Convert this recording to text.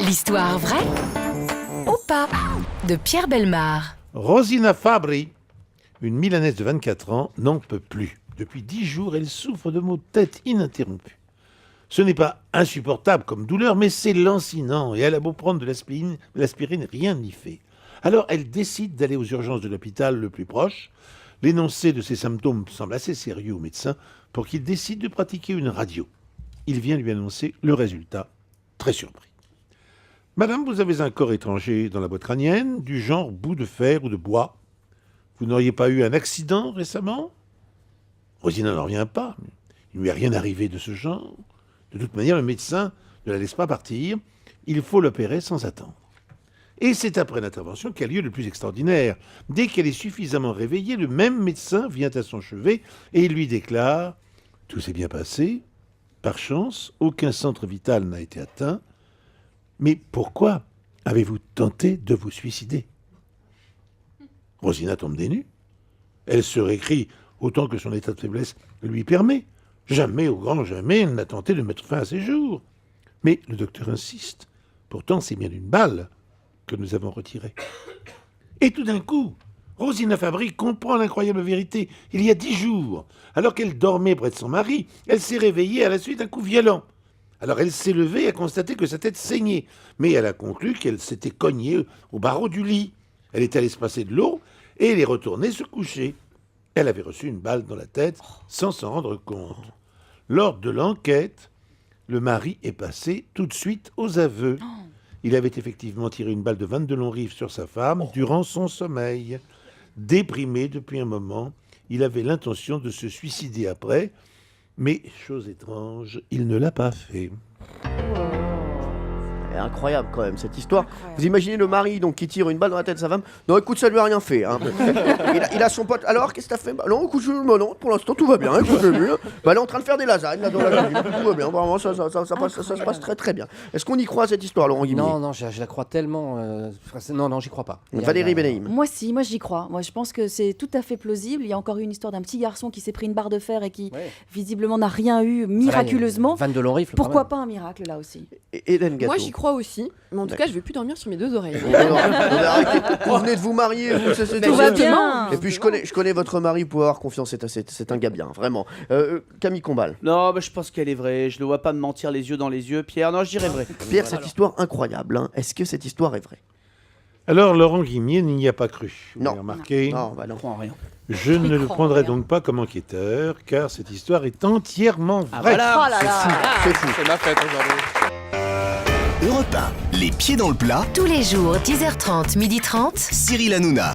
L'histoire vraie ou pas de Pierre Bellemare. Rosina Fabri, une Milanaise de 24 ans, n'en peut plus. Depuis 10 jours, elle souffre de maux de tête ininterrompus. Ce n'est pas insupportable comme douleur, mais c'est lancinant et elle a beau prendre de l'aspirine, rien n'y fait. Alors elle décide d'aller aux urgences de l'hôpital le plus proche. L'énoncé de ses symptômes semble assez sérieux au médecin pour qu'il décide de pratiquer une radio. Il vient lui annoncer le résultat, très surpris. Madame, vous avez un corps étranger dans la boîte crânienne, du genre bout de fer ou de bois. Vous n'auriez pas eu un accident récemment? Rosina n'en revient pas. Il ne lui est rien arrivé de ce genre. De toute manière, le médecin ne la laisse pas partir. Il faut l'opérer sans attendre. Et c'est après l'intervention qu'a lieu le plus extraordinaire. Dès qu'elle est suffisamment réveillée, le même médecin vient à son chevet et il lui déclare « Tout s'est bien passé. Par chance, aucun centre vital n'a été atteint. Mais pourquoi avez-vous tenté de vous suicider ?» Rosina tombe des nues. Elle se récrie autant que son état de faiblesse lui permet. Jamais, au grand jamais, elle n'a tenté de mettre fin à ses jours. Mais le docteur insiste. Pourtant, c'est bien une balle que nous avons retirée. Et tout d'un coup, Rosina Fabri comprend l'incroyable vérité. Il y a 10 jours, alors qu'elle dormait près de son mari, elle s'est réveillée à la suite d'un coup violent. Alors elle s'est levée et a constaté que sa tête saignait. Mais elle a conclu qu'elle s'était cognée au barreau du lit. Elle est allée se passer de l'eau et elle est retournée se coucher. Elle avait reçu une balle dans la tête sans s'en rendre compte. Lors de l'enquête, le mari est passé tout de suite aux aveux. Il avait effectivement tiré une balle de 22 longs rifles sur sa femme durant son sommeil. Déprimé depuis un moment, il avait l'intention de se suicider après, mais, chose étrange, il ne l'a pas fait. Incroyable quand même cette histoire. Vous imaginez le mari donc qui tire une balle dans la tête de sa femme. Non écoute, ça lui a rien fait. Hein. il a son pote. Alors qu'est-ce que t'as fait? Non écoute, non, pour l'instant tout va bien. Écoute, elle est en train de faire des lasagnes là dans la cuisine. Tout va bien. Vraiment ça se passe très très bien. Est-ce qu'on y croit à cette histoire, Laurent Guimier? Non, je la crois tellement. Non, j'y crois pas. Valérie Benaïm. Moi j'y crois. Moi je pense que c'est tout à fait plausible. Il y a encore eu une histoire d'un petit garçon qui s'est pris une barre de fer et qui visiblement n'a rien eu miraculeusement. 22 longs rifles. Pourquoi pas un miracle là aussi? Hélène Gâteau. Moi j'y crois aussi, mais en tout cas je vais plus dormir sur mes deux oreilles. Vous venez de vous marier, Tout va bien. Et puis je connais votre mari, vous pouvez avoir confiance, c'est un gars bien, vraiment. Camille Combal. Non, je pense qu'elle est vraie. Je ne le vois pas me mentir les yeux dans les yeux. Pierre, non, je dirais vrai. Pierre, cette histoire incroyable, hein. Est-ce que cette histoire est vraie? Alors, Laurent Guimier n'y a pas cru. Vous Non. l'avez remarqué. Non, Je crois en rien. Je ne le prendrai donc pas comme enquêteur, car cette histoire est entièrement vraie. Voilà. Oh là là. c'est fou. C'est ma fête aujourd'hui. Europe 1, les pieds dans le plat, Tous les jours, 10h30, 12h30. Cyril Hanouna.